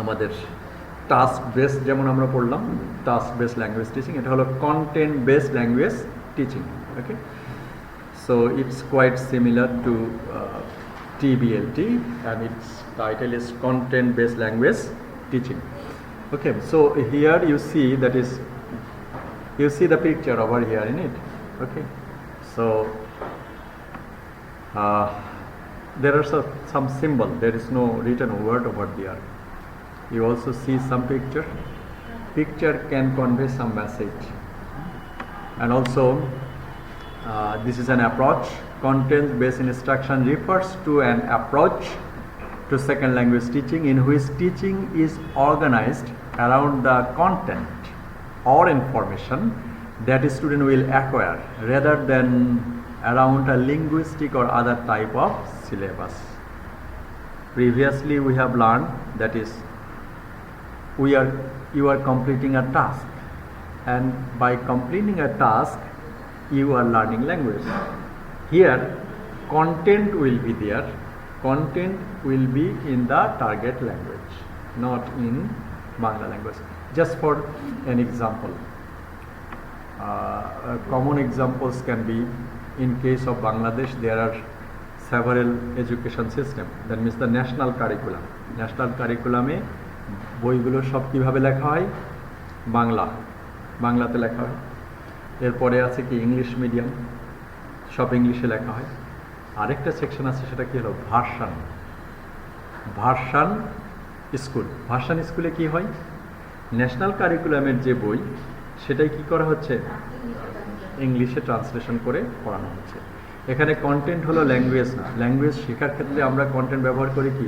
আমাদের task based যেমন আমরা পড়লাম টাস্ক বেসড ল্যাঙ্গুয়েজ টিচিং, এটা হলো content based language teaching. Okay, so it's quite similar to TBLT and its title is content based language teaching. Okay, so here you see the picture over here in it. Okay, so there are some symbol, there is no written word over there. You also see some picture can convey some message, and also this is an approach. Content based instruction refers to an approach to second language teaching in which teaching is organized around the content or information that a student will acquire rather than around a linguistic or other type of syllabus. Previously we have learned that is you are completing a task, and by completing a task you are learning language. Here content will be there, content will be in the target language, not in Bangla language. Just for an example, common examples can be in case of Bangladesh there are several education system, that means the national curriculum. National curriculum e বইগুলো সব কিভাবে লেখা হয়, বাংলাতে লেখা হয়। এরপরে আছে কি ইংলিশ মিডিয়াম, সব ইংলিশে লেখা হয়। আরেকটা সেকশন আছে, সেটা কি হলো ভার্সান স্কুলে কি হয়, ন্যাশনাল কারিকুলামের যে বই সেটাই কি করা হচ্ছে, ইংলিশে ট্রান্সলেশন করে পড়ানো হচ্ছে। এখানে কন্টেন্ট হলো ল্যাঙ্গুয়েজ না, ল্যাঙ্গুয়েজ শেখার ক্ষেত্রে আমরা কন্টেন্ট ব্যবহার করি কি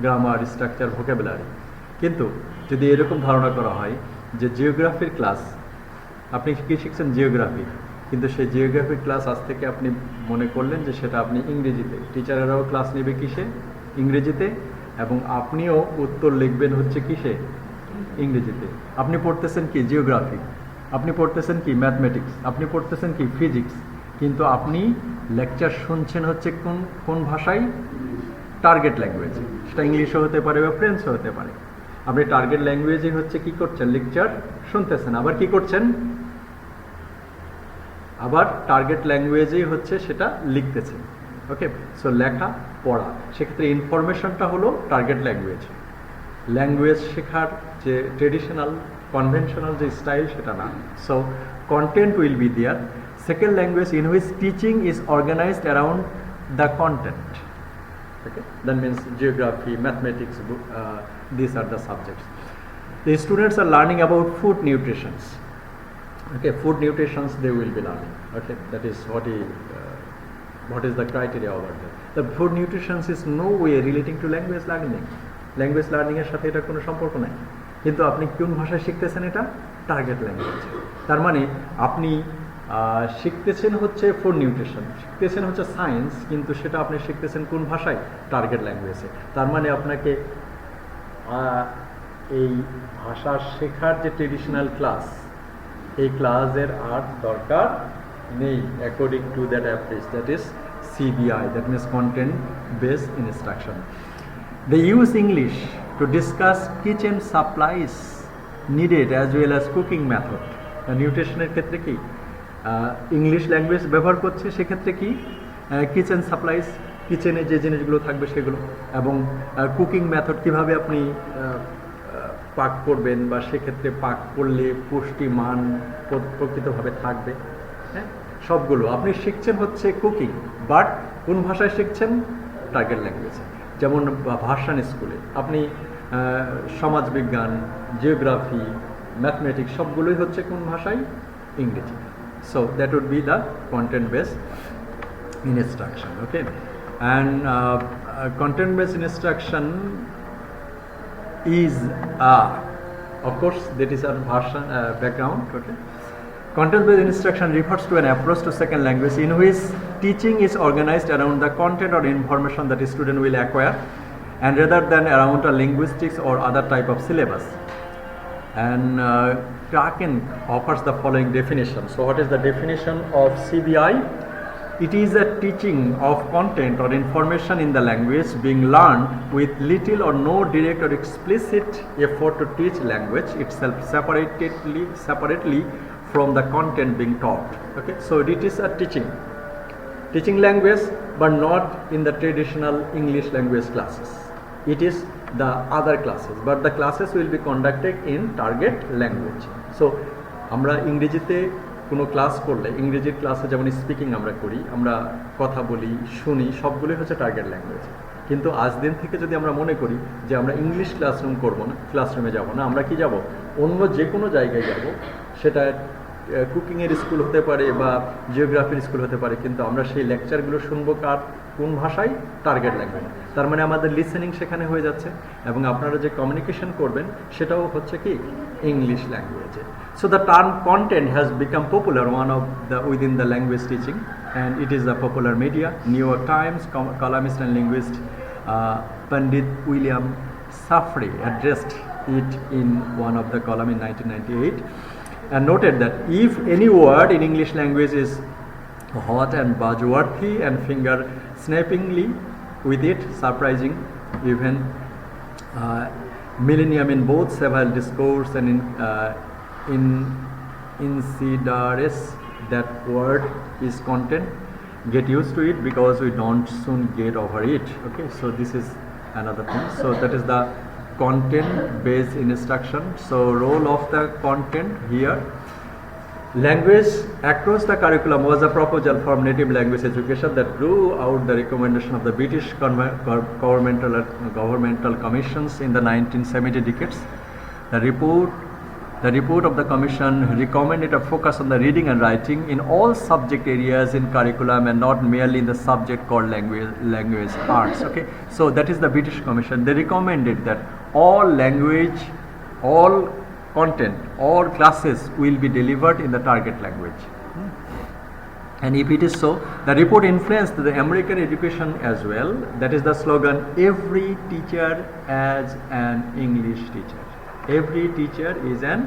গ্রামার, স্ট্রাকচার, ভোকাবুলারি। কিন্তু যদি এরকম ধারণা করা হয় যে জিওগ্রাফির ক্লাস, আপনি কি শিখছেন জিওগ্রাফি, কিন্তু সেই জিওগ্রাফির ক্লাস আজ থেকে আপনি মনে করলেন যে সেটা আপনি ইংরেজিতে, টিচারেরাও ক্লাস নেবে কিসে, ইংরেজিতে, এবং আপনিও উত্তর লিখবেন হচ্ছে কিসে, ইংরেজিতে। আপনি পড়তেছেন কি জিওগ্রাফি, আপনি পড়তেছেন কি ম্যাথমেটিক্স, আপনি পড়তেছেন কি ফিজিক্স, কিন্তু আপনি লেকচার শুনছেন হচ্ছে কোন ভাষায়, টার্গেট ল্যাঙ্গুয়েজে। সেটা ইংলিশও হতে পারে বা ফ্রেঞ্চও হতে পারে। আপনি টার্গেট ল্যাঙ্গুয়েজে হচ্ছে কি করছেন, লেকচার শুনতেছেন, আবার কি করছেন, আবার টার্গেট ল্যাঙ্গুয়েজেই হচ্ছে সেটা লিখতেছেন। ওকে, সো লেখা পড়া, সেক্ষেত্রে ইনফরমেশনটা হলো টার্গেট ল্যাঙ্গুয়েজ শেখার যে ট্রেডিশনাল কনভেনশনাল যে স্টাইল সেটা না। So content will be there. Second language in which teaching is organised around the content. Okay, that means geography, mathematics, these are the subjects. The students are learning about food nutritions. Okay, food nutritions they will be learning. Okay, that is what is the criteria over there. The food nutritions is no way relating to language learning. Language learning এর সাথে এটা কোনো সম্পর্ক নাই, কিন্তু আপনি কোন ভাষায় শিখতেছেন, এটা টার্গেট ল্যাঙ্গুয়েজ। তার মানে আপনি শিখতেছেন হচ্ছে ফুড নিউট্রিশন, শিখতেছেন হচ্ছে সায়েন্স, কিন্তু সেটা আপনি শিখতেছেন কোন ভাষায়, টার্গেট ল্যাঙ্গুয়েজে। তার মানে আপনাকে এই ভাষা শেখার যে ট্রেডিশনাল ক্লাস, এই ক্লাসের আর দরকার নেই according to that approach, that is CBI, that means content based instruction. They use English to discuss kitchen supplies needed as well as cooking method. নিউট্রিশনের ক্ষেত্রে কি ইংলিশ ল্যাঙ্গুয়েজ ব্যবহার করছে, সেক্ষেত্রে কি কিচেন সাপ্লাইজ, কিচেনে যে জিনিসগুলো থাকবে সেগুলো, এবং কুকিং মেথড কিভাবে আপনি পাক করবেন, বা সেক্ষেত্রে পাক করলে পুষ্টি মান প্রকৃতভাবে থাকবে। হ্যাঁ, সবগুলো আপনি শিখছেন হচ্ছে কুকিং, বাট কোন ভাষায় শিখছেন, টার্গেট ল্যাঙ্গুয়েজে। যেমন ভার্সান স্কুলে আপনি সমাজবিজ্ঞান, জিওগ্রাফি, ম্যাথমেটিক্স সবগুলোই হচ্ছে কোন ভাষায়, ইংরেজি। So that would be the content based instruction. Okay, and content based instruction is of course that is our version background. Okay, content based instruction refers to an approach to second language in which teaching is organized around the content or information that a student will acquire, and rather than around a linguistics or other type of syllabus. And Kraken offers the following definition. So what is the definition of CBI? It is a teaching of content or information in the language being learned with little or no direct or explicit effort to teach language itself separately from the content being taught. Okay, so it is a teaching language, but not in the traditional English language classes. It is the other classes, but the classes will be conducted in target language. So আমরা ইংরেজিতে কোনো class করলে, ইংরেজির ক্লাসে যেমন speaking আমরা করি, আমরা কথা বলি, শুনি, সবগুলোই হচ্ছে টার্গেট ল্যাঙ্গুয়েজ। কিন্তু আজ দিন থেকে যদি আমরা মনে করি যে আমরা ইংলিশ ক্লাসরুম করব না, ক্লাসরুমে যাব না, আমরা কি যাব, অন্য যে কোনো জায়গায় যাব, সেটা কুকিংয়ের স্কুল হতে পারে বা জিওগ্রাফির স্কুল হতে পারে, কিন্তু আমরা সেই লেকচারগুলো শুনবো কোন ভাষায়, টার্গেট ল্যাঙ্গুয়েজ। তার মানে আমাদের লিসেনিং সেখানে হয়ে যাচ্ছে এবং আপনারা যে কমিউনিকেশন করবেন সেটাও হচ্ছে কি ইংলিশ ল্যাঙ্গুয়েজে। So the term content has become popular within the language teaching, and it is a popular media. New York Times columnist and linguist Pandit William Safre addressed it in one of the column in 1998 and noted that if any word in English language is hot and buzzworthy and finger snappingly with it, surprising even millennium in both civil discourse and in insiders, that word is content. Get used to it because we don't soon get over it. Okay, so this is another thing. So that is the content based instruction. So role of the content here. Language across the curriculum was a proposal from native language education that grew out the recommendation of the British governmental commissions in the 1970 decades. The report of the commission recommended a focus on the reading and writing in all subject areas in curriculum and not merely in the subject called language arts. Okay, so that is the British Commission. They recommended that all language, all content, all classes will be delivered in the target language. And if it is so, the report influenced the American education as well. That is the slogan, every teacher as an English teacher. Every teacher is an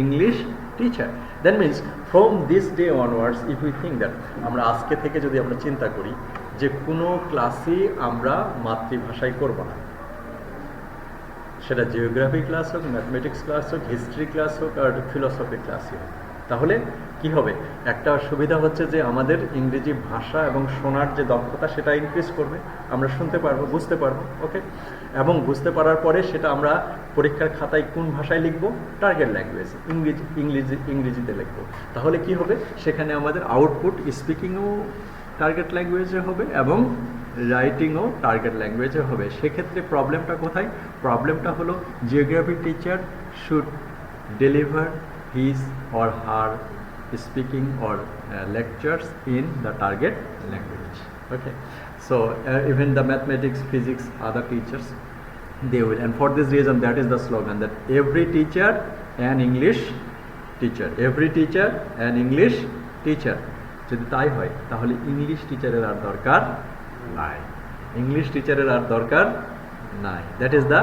English teacher. That means from this day onwards, if we think that আমরা আজকে থেকে যদি আমরা চিন্তা করি যে কোনো ক্লাসই আমরা মাতৃভাষায় করব না, সেটা জিওগ্রাফি ক্লাস হোক, ম্যাথমেটিক্স ক্লাস হোক, হিস্ট্রি ক্লাস হোক আর ফিলোসফি ক্লাসই হোক, তাহলে কি হবে, একটা সুবিধা হচ্ছে যে আমাদের ইংরেজি ভাষা এবং শোনার যে দক্ষতা সেটা ইনক্রিজ করবে, আমরা শুনতে পারবো, বুঝতে পারবো। ওকে, এবং বুঝতে পারার পরে সেটা আমরা পরীক্ষার খাতায় কোন ভাষায় লিখবো, টার্গেট ল্যাঙ্গুয়েজ, ইংরেজিতে লিখবো। তাহলে কি হবে, সেখানে আমাদের আউটপুট স্পিকিংও টার্গেট ল্যাঙ্গুয়েজে হবে এবং রাইটিংও টার্গেট ল্যাঙ্গুয়েজে হবে। সেক্ষেত্রে প্রবলেমটা কোথায়, প্রবলেমটা হলো geography teacher should deliver his or her speaking or lectures in the target language. Okay, so even the mathematics, physics, other teachers, they will, and for this reason that is the slogan, that every teacher an English teacher, every teacher an English teacher. যদি তাই হয় তাহলে English টিচারের আর দরকার নাই, English টিচারের আর দরকার নাই। That is the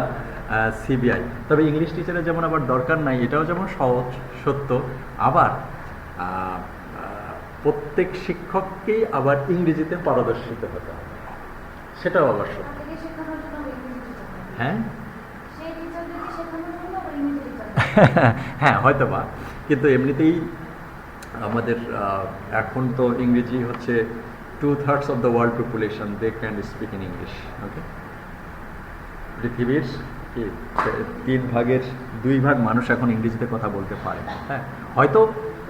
CBI. তবে ইংলিশ টিচারের যেমন আবার দরকার নাই, এটাও যেমন সহজ সত্য, আবার প্রত্যেক শিক্ষককেই আবার ইংরেজিতে পারদর্শিত হতে হবে, সেটাও আবার সত্য। হ্যাঁ হ্যাঁ হয়তো বা, কিন্তু এমনিতেই আমাদের এখন তো ইংরেজি হচ্ছে 2/3 of the world population they can speak in English. Okay, পৃথিবীর 3/2 ভাগ মানুষ এখন ইংরেজিতে কথা বলতে পারে। হ্যাঁ, হয়তো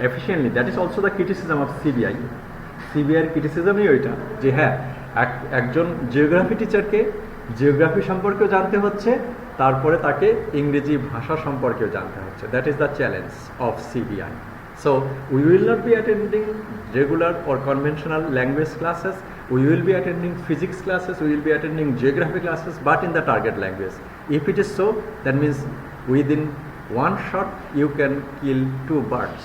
efficiently, that is also the criticism of CBI. সিবিআইয়ের ক্রিটিসিজমই ওইটা যে হ্যাঁ, একজন জিওগ্রাফি টিচারকে জিওগ্রাফি সম্পর্কেও জানতে হচ্ছে, তারপরে তাকে ইংরেজি ভাষা সম্পর্কেও জানতে হচ্ছে। That is the challenge of CBI. So we will not be attending regular or conventional language classes, we will be attending physics classes, we will be attending geography classes, but in the target language. If it is so, that means within one shot you can kill 2 birds.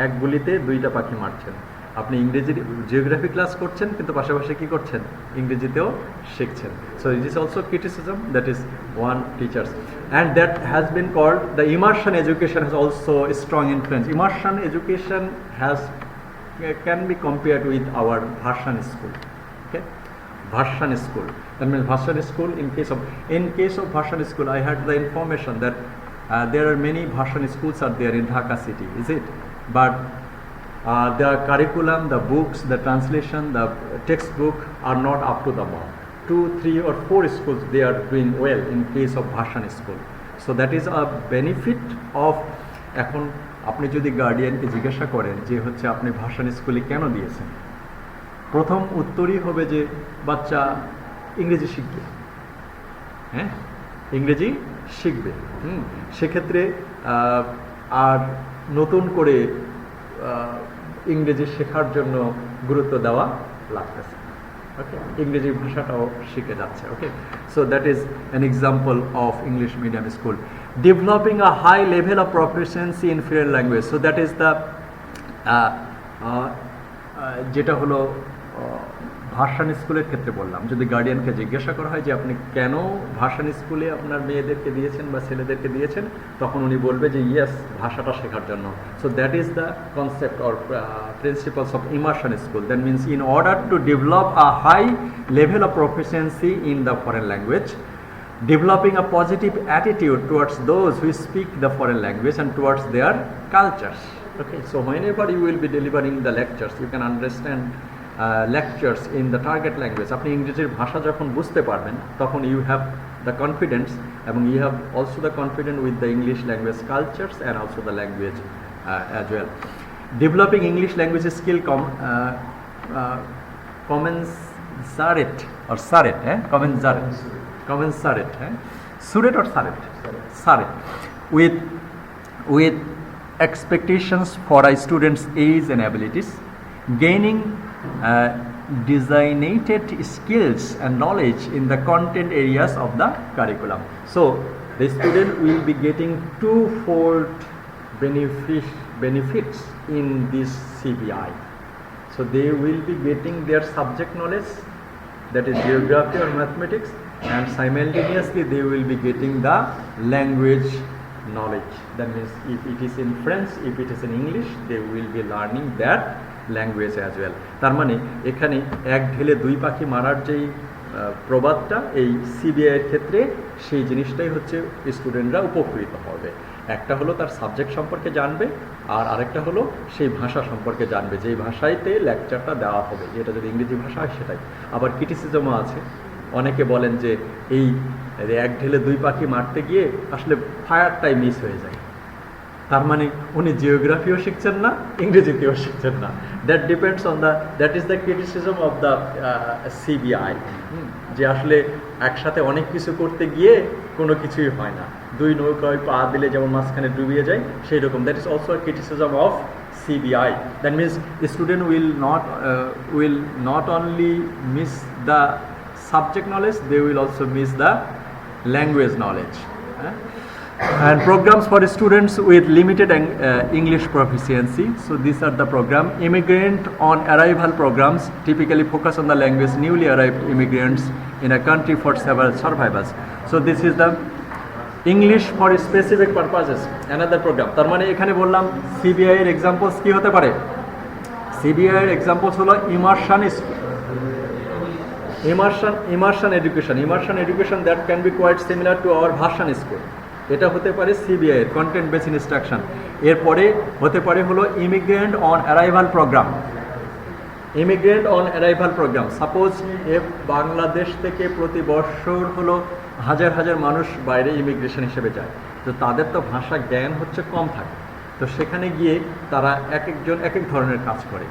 এক গুলিতে 2টা পাখি মারছেন। আপনি ইংরেজি geography class করছেন, কিন্তু পাশাপাশি কি করছেন, ইংরেজিতেও শিখছেন। So it is also criticism, that is one teachers, and that has been called the immersion education has also a strong influence. Immersion education has can be compared with our Bhashan school. Okay, Bhashan school. That means Bhashan school. In case of Bhashan school, I had the information that there are many Bhashan schools are there in Dhaka city. Is it? But the curriculum, the books, the translation, the textbook are not up to the mark. 2, 3 or 4 schools they are doing well in case of Bhashan school. So that is a benefit of এখন আপনি যদি গার্ডিয়ানকে জিজ্ঞাসা করেন যে হচ্ছে আপনি ভাষান স্কুলে কেন দিয়েছেন, প্রথম উত্তরই হবে যে বাচ্চা ইংরেজি শিখবে। হ্যাঁ, ইংরেজি শিখবে। সেক্ষেত্রে আর নতুন করে ইংরেজি শেখার জন্য গুরুত্ব দেওয়া লাগতেছে। ওকে, ইংরেজি ভাষাটাও শিখে যাচ্ছে। Okay, so that is an example of English medium school. Developing a high level of proficiency in foreign language, so that is the যেটা হলো ভাষান স্কুলের ক্ষেত্রে বললাম। যদি গার্ডিয়ানকে জিজ্ঞাসা করা হয় যে আপনি কেন ভাষান স্কুলে আপনার মেয়েদেরকে দিয়েছেন বা ছেলেদেরকে দিয়েছেন, তখন উনি বলবে যে ইয়েস, ভাষাটা শেখার জন্য। So that is the concept or principles of immersion school. That means in order to develop a high level of proficiency in the foreign language, developing a positive attitude towards those who speak the foreign language and towards their cultures. Okay, so whenever you will be delivering the lectures, you can understand lectures in the target language. আপনি ইংরেজির ভাষা যখন বুঝতে পারবেন তখন you have the confidence এবং you have also the confidence with the English language cultures and also the language as well. Developing English language skill commensurate or surrogate, commensurate, surrogate or surrogate with expectations for a student's age and abilities, gaining designated skills and knowledge in the content areas of the curriculum. So the student will be getting twofold benefits in this CBI. So they will be getting their subject knowledge, that is geography or mathematics, and simultaneously they will be getting the language knowledge. That means if it is in French, if it is in English, they will be learning that language as well. তার মানে এখানে এক ঢেলে দুই পাখি মারার যেই প্রবাদটা এই সিবিআই এর ক্ষেত্রে, সেই জিনিসটাই হচ্ছে স্টুডেন্টরা উপকৃত হবে। একটা হলো তার সাবজেক্ট সম্পর্কে জানবে, আর আরেকটা হলো সেই ভাষা সম্পর্কে জানবে, যেই ভাষাইতে লেকচারটা দেওয়া হবে। যেটা যদি ইংরেজি ভাষা হয় সেটাই। আবার ক্রিটিসিজমও আছে, অনেকে বলেন যে এই এক ঢেলে দুই পাখি মারতে গিয়ে আসলে ফায়ারটাই মিস হয়ে যায়। তার মানে উনি জিওগ্রাফিও শিখছেন না, ইংরেজিতেও শিখছেন না। That depends on that is the criticism of the CBI, যে আসলে একসাথে অনেক কিছু করতে গিয়ে কোনো কিছুই হয় না। দুই নৌকায় পা দিলে যেমন মাঝখানে ডুবিয়ে যায়, সেই রকম। That is also a criticism of CBI. That means the student will not only miss the subject knowledge, they will also miss the language knowledge. And programs for students with limited English proficiency. So these are the program. Immigrant on arrival programs typically focus on the language newly arrived immigrants in a country for several survivors. So this is the English for specific purposes, another program. তার মানে এখানে বললাম CBI এর examples কি হতে পারে। CBI এর examples হলো immersion education that can be quite similar to our Bhashan school. এটা হতে পারে সিবিআই এর কন্টেন্ট বেস ইনস্ট্রাকশন। এরপরে হতে পারে হলো immigrant on arrival programme. Suppose Bangladesh থেকে প্রতি বছর হলো হাজার হাজার মানুষ বাইরে ইমিগ্রেশন হিসেবে যায়, তো তাদের তো ভাষা জ্ঞান হচ্ছে কম থাকে, তো সেখানে গিয়ে তারা এক একজন এক এক ধরনের কাজ করে।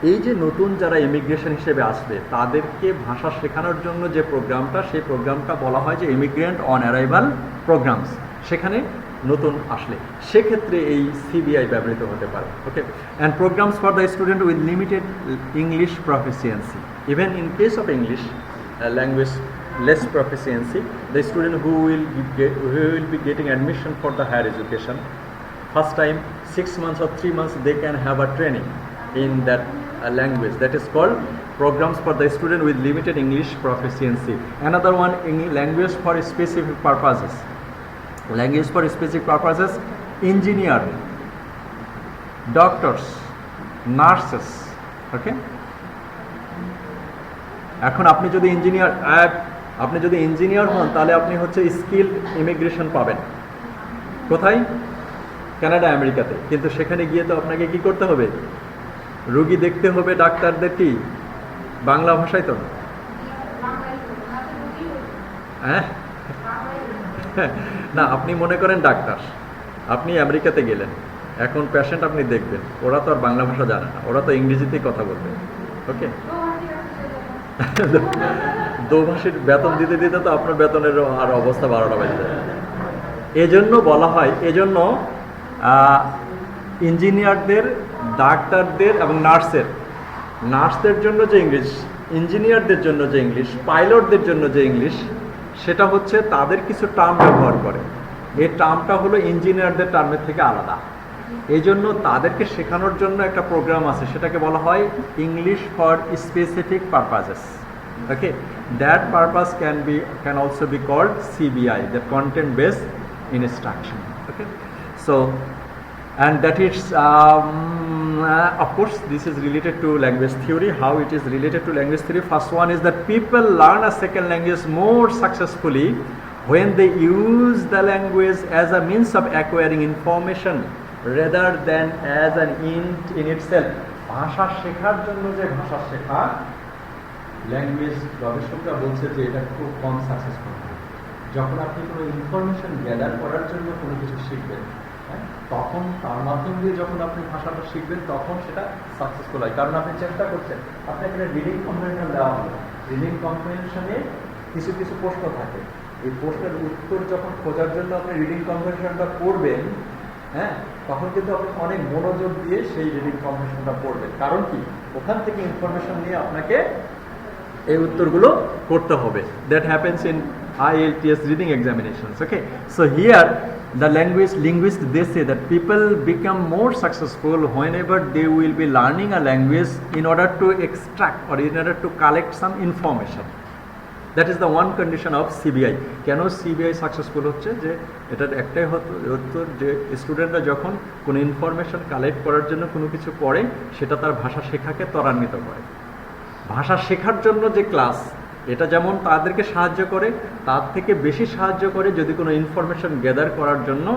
এই যে নতুন যারা ইমিগ্রেশন হিসেবে আসবে তাদেরকে ভাষা শেখানোর জন্য যে প্রোগ্রামটা, সেই প্রোগ্রামটা বলা হয় যে ইমিগ্রেন্ট অন অ্যারাইভাল প্রোগ্রামস। সেখানে নতুন আসলে সেক্ষেত্রে এই সিবিআই ব্যবহৃত হতে পারে। Okay, and programs for the student with limited English proficiency. Even in case of English language less proficiency, the student who will be getting admission for the higher education, first time 6 months or 3 months they can have a training in that language. That is called programs for the student with limited English proficiency. Another one, language for specific purposes. Engineer, doctors, nurses, ওকে, এখন আপনি যদি engineer হন তাহলে আপনি হচ্ছে skill immigration পাবেন কোথায়? Canada, আমেরিকাতে। কিন্তু সেখানে গিয়ে তো আপনাকে কি করতে হবে? রোগী দেখতে হবে, ডাক্তারদের কি বাংলা ভাষায় তো হ্যাঁ না, আপনি মনে করেন ডাক্তার, আপনি আমেরিকাতে গেলেন, এখন পেশেন্ট আপনি দেখবেন, ওরা তো আর বাংলা ভাষা জানে না, ওরা তো ইংরেজিতেই কথা বলবে। ওকে, দোভাষীর বেতন দিতে দিতে তো আপনার বেতনের আর অবস্থা 12টা বেজে যায়। এজন্য বলা হয়, এজন্য ইঞ্জিনিয়ারদের, ডাক্তারদের এবং নার্সদের জন্য যে ইংলিশ, ইঞ্জিনিয়ারদের জন্য যে ইংলিশ, পাইলটদের জন্য যে ইংলিশ, সেটা হচ্ছে তাদের কিছু টার্ম ব্যবহার করে। এই টার্মটা হলো ইঞ্জিনিয়ারদের টার্মের থেকে আলাদা। এই জন্য তাদেরকে শেখানোর জন্য একটা প্রোগ্রাম আছে, সেটাকে বলা হয় English for specific purposes. Okay, that purpose can also be called CBI, দ্যাট কন্টেন্ট বেসড instruction. Okay, so and that is of course this is related to language theory. How it is related to language theory? First one is that people learn a second language more successfully when they use the language as a means of acquiring information rather than as an end in itself. ভাষা শেখার জন্য যে ভাষা শেখা, language গবেষকরা বলছে যে এটা খুব কম সাকসেসফুল। যখন আপনি কোনো ইনফরমেশন গ্যাদার করার জন্য কোনো কিছু শিখবেন, তখন তার মাধ্যম দিয়ে যখন আপনি ভাষাটা শিখবেন তখন সেটা সাকসেসফুল হয়। কারণ আপনি চেষ্টা করছেন, আপনি একটা রিডিং কম্প্রিহেনশন দেওয়া হলো, রিডিং কম্প্রিহেনশনে কিছু কিছু প্রশ্ন থাকে, এই প্রশ্নের উত্তর যখন খোঁজার জন্য আপনি রিডিং কম্প্রিহেনশনটা পড়বেন, হ্যাঁ, তখন কিন্তু আপনি অনেক মনোযোগ দিয়ে সেই রিডিং কম্প্রিহেনশনটা পড়বেন। কারণ কি, ওখান থেকে ইনফরমেশন নিয়ে আপনাকে এই উত্তরগুলো করতে হবে। That happens in IELTS reading examinations. Okay, so here the linguists they say that people become more successful whenever they will be learning a language in order to extract or in order to collect some information. That is the one condition of CBI. কেন CBI successful হচ্ছে, যে এটার একটাই উত্তর, যে স্টুডেন্টরা যখন কোনো ইনফরমেশন কালেক্ট করার জন্য কোনো কিছু পড়ে, সেটা তার ভাষা শেখাকে ত্বরান্বিত করে। ভাষা শেখার জন্য যে ক্লাস, এটা যেমন তাদেরকে সাহায্য করে, তার থেকে বেশি সাহায্য করে যদি কোনো ইনফরমেশন গ্যাদার করার জন্য।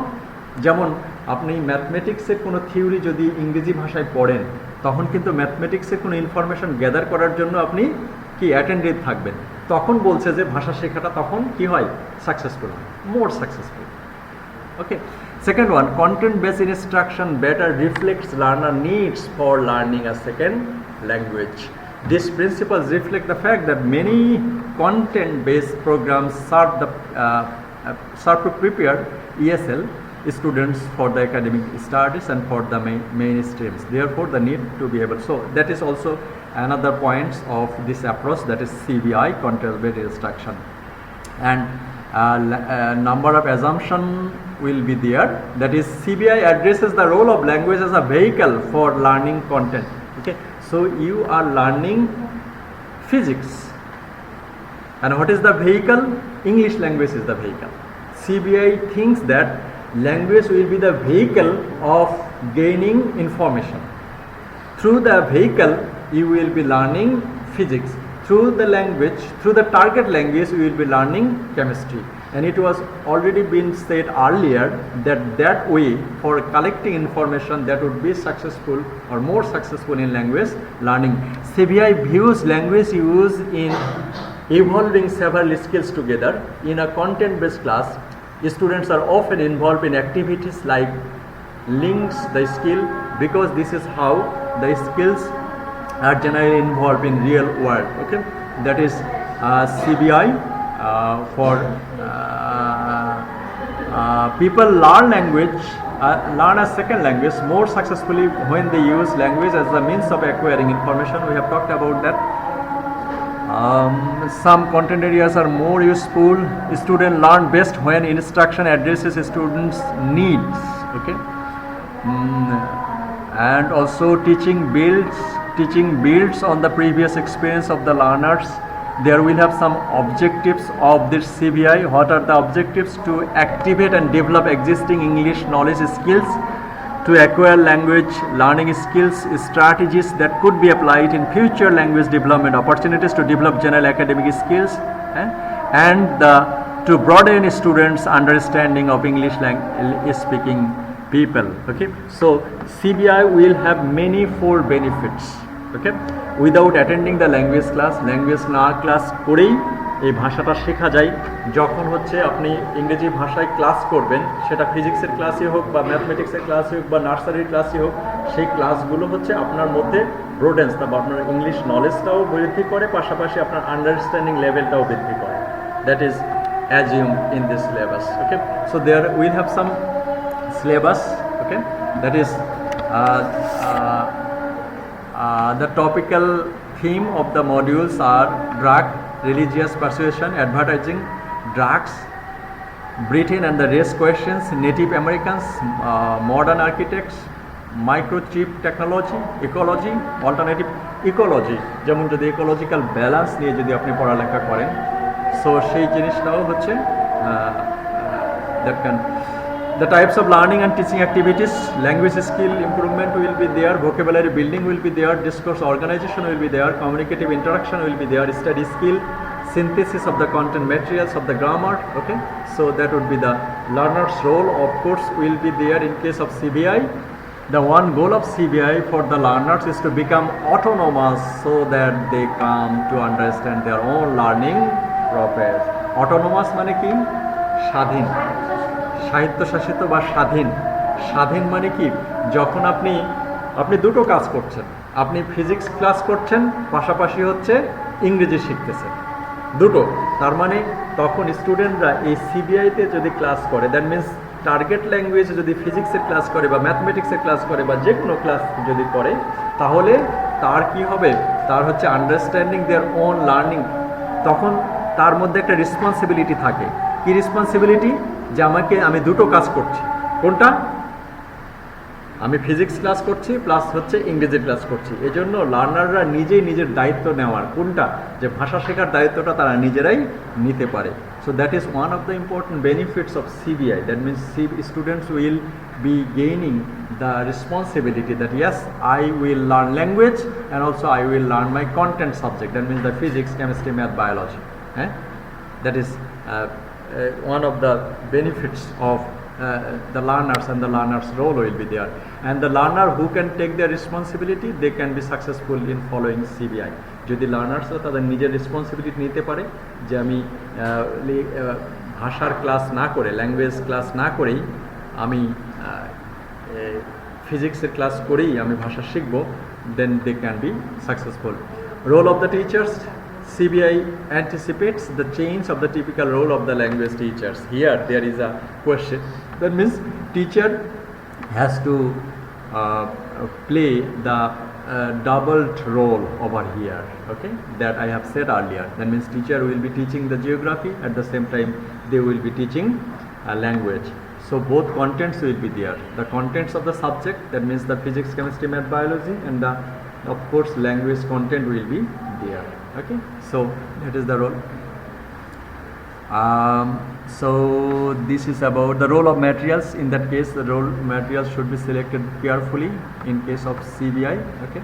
যেমন আপনি ম্যাথমেটিক্সের কোনো থিওরি যদি ইংরেজি ভাষায় পড়েন, তখন কিন্তু ম্যাথমেটিক্সের কোনো ইনফরমেশন গ্যাদার করার জন্য আপনি কি অ্যাটেন্টিভ থাকবেন। তখন বলছে যে ভাষা শেখাটা তখন কি হয়, সাকসেসফুল হয়, মোর successful. Okay, second one, content based instruction better reflects learner needs for learning a second language. These principles reflect the fact that many content-based programs serve to prepare ESL students for the academic studies and for the mainstreams. Therefore, the need to be able. So that is also another point of this approach, that is CBI, content-based instruction. And number of assumption will be there. That is, CBI addresses the role of language as a vehicle for learning content. Okay. So you are learning physics, and what is the vehicle? English language is the vehicle. CBI thinks that language will be the vehicle of gaining information. Through the vehicle you will be learning physics. Through the language, through the target language, you will be learning chemistry. And it was already been said earlier that way for collecting information that would be successful or more successful in language learning. CBI views language use in evolving several skills together. In a content-based class, students are often involved in activities like links the skill, because this is how the skills are generally involved in real world. Okay, that is CBI for people learn a second language more successfully when they use language as a means of acquiring information. We have talked about that. Some content areas are more useful. Students learn best when instruction addresses students' needs. Okay, and also teaching builds on the previous experience of the learners. There will have some objectives of this CBI. What are the objectives? To activate and develop existing English knowledge skills, to acquire language learning skills, strategies that could be applied in future language development opportunities to develop general academic skills, and to broaden students' understanding of English speaking people. Okay, so CBI will have many four benefits. Okay, without attending the language class করেই এই ভাষাটা শেখা যায়। যখন হচ্ছে আপনি ইংরেজি ভাষায় ক্লাস করবেন, সেটা ফিজিক্সের ক্লাসই হোক বা ম্যাথমেটিক্সের ক্লাসই হোক বা নার্সারির ক্লাসই হোক, সেই ক্লাসগুলো হচ্ছে আপনার মধ্যে ব্রোডেন্স বা আপনার ইংলিশ নলেজটাও বৃদ্ধি করে, পাশাপাশি আপনার আন্ডারস্ট্যান্ডিং লেভেলটাও বৃদ্ধি করে। That is assumed in this syllabus. Okay, so there we'll have some syllabus. Okay, that is the topical theme of the modules are drug, religious persuasion, advertising, drugs, Britain and the race questions, Native Americans, modern architects, microchip technology, ecology, alternative ecology, যেমন যদি ecological balance নিয়ে যদি আপনি পড়ালেখা করেন, so সেই জিনিসটাও হচ্ছে that can. The types of learning and teaching activities, language skill improvement will be there, vocabulary building will be there, discourse organization will be there, communicative interaction will be there, study skill, synthesis of the content materials of the grammar. Okay, so that would be the learner's role, of course, will be there in case of CBI. The one goal of CBI for the learners is to become autonomous so that they come to understand their own learning process. Autonomous মানে কি? স্বাধীন, স্বায়ত্তশাসিত বা স্বাধীন। স্বাধীন মানে কি? যখন আপনি দুটো কাজ করছেন, আপনি ফিজিক্স ক্লাস করছেন, পাশাপাশি হচ্ছে ইংরেজি শিখতেছেন, দুটো। তার মানে তখন স্টুডেন্টরা এই সিবিআইতে যদি ক্লাস করে, দ্যাট মিনস টার্গেট ল্যাঙ্গুয়েজে যদি ফিজিক্সের ক্লাস করে বা ম্যাথমেটিক্সের ক্লাস করে বা যে কোনো ক্লাস যদি করে, তাহলে তার কি হবে? তার হচ্ছে আন্ডারস্ট্যান্ডিং দেয়ার ওন লার্নিং। তখন তার মধ্যে একটা রেসপন্সিবিলিটি থাকে। কি রেসপন্সিবিলিটি? যে আমি দুটো কাজ করছি। কোনটা? আমি ফিজিক্স ক্লাস করছি প্লাস হচ্ছে ইংরেজি ক্লাস করছি। এজন্য লার্নাররা নিজের দায়িত্ব নেওয়ার, কোনটা? যে ভাষা শেখার দায়িত্বটা তারা নিজেরাই নিতে পারে। So that is one of the important benefits of CBI. That means students will be gaining the responsibility that yes, I will learn language and also I will learn my content subject. That means the physics, chemistry, math, biology. That is one of the benefits of the learners, and the learner's role will be there. And the learner who can take their responsibility, they can be successful in following CBI. যদি লার্নার্সরা তাদের নিজের responsibility নিতে পারে যে আমি ভাষার class না করে, ল্যাঙ্গুয়েজ ক্লাস না করেই আমি ফিজিক্সের ক্লাস করেই আমি ভাষা শিখব, then they can be successful. Role of the teachers, CBI anticipates the change of the typical role of the language teachers. Here there is a question. That means teacher has to play the doubled role over here. Okay, that I have said earlier. That means teacher will be teaching the geography, at the same time they will be teaching language. So both contents will be there. The contents of the subject, that means the physics, chemistry, math, biology, and the of course language content will be there. Okay, so that is the role. So this is about the role of materials. In that case, the role materials should be selected carefully in case of CBI. Okay,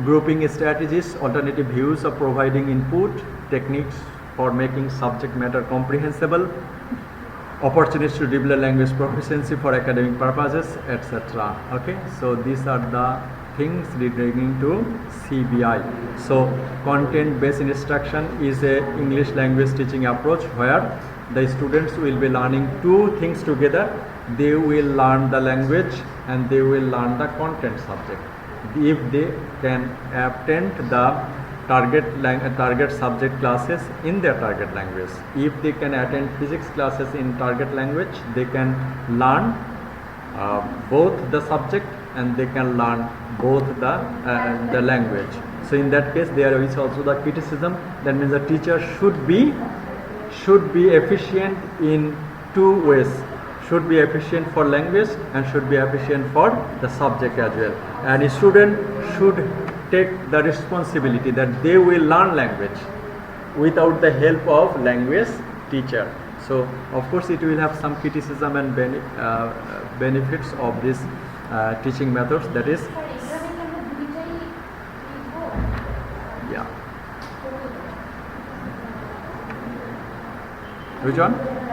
grouping strategies, alternative views of providing input, techniques for making subject matter comprehensible, opportunities to develop language proficiency for academic purposes, etc. Okay, so these are the things relating to CBI. So content based instruction is a English language teaching approach where the students will be learning two things together. They will learn the language and they will learn the content subject. If they can attend the target subject classes in their target language, if they can attend physics classes in target language, they can learn both the subject and they can learn both the language. So in that case there is also the criticism. That means the teacher should be efficient in two ways. Should be efficient for language and should be efficient for the subject as well. And a student should take the responsibility that they will learn language without the help of language teacher. So of course it will have some criticism and benefits of this teaching methods, that is yeah. Which one?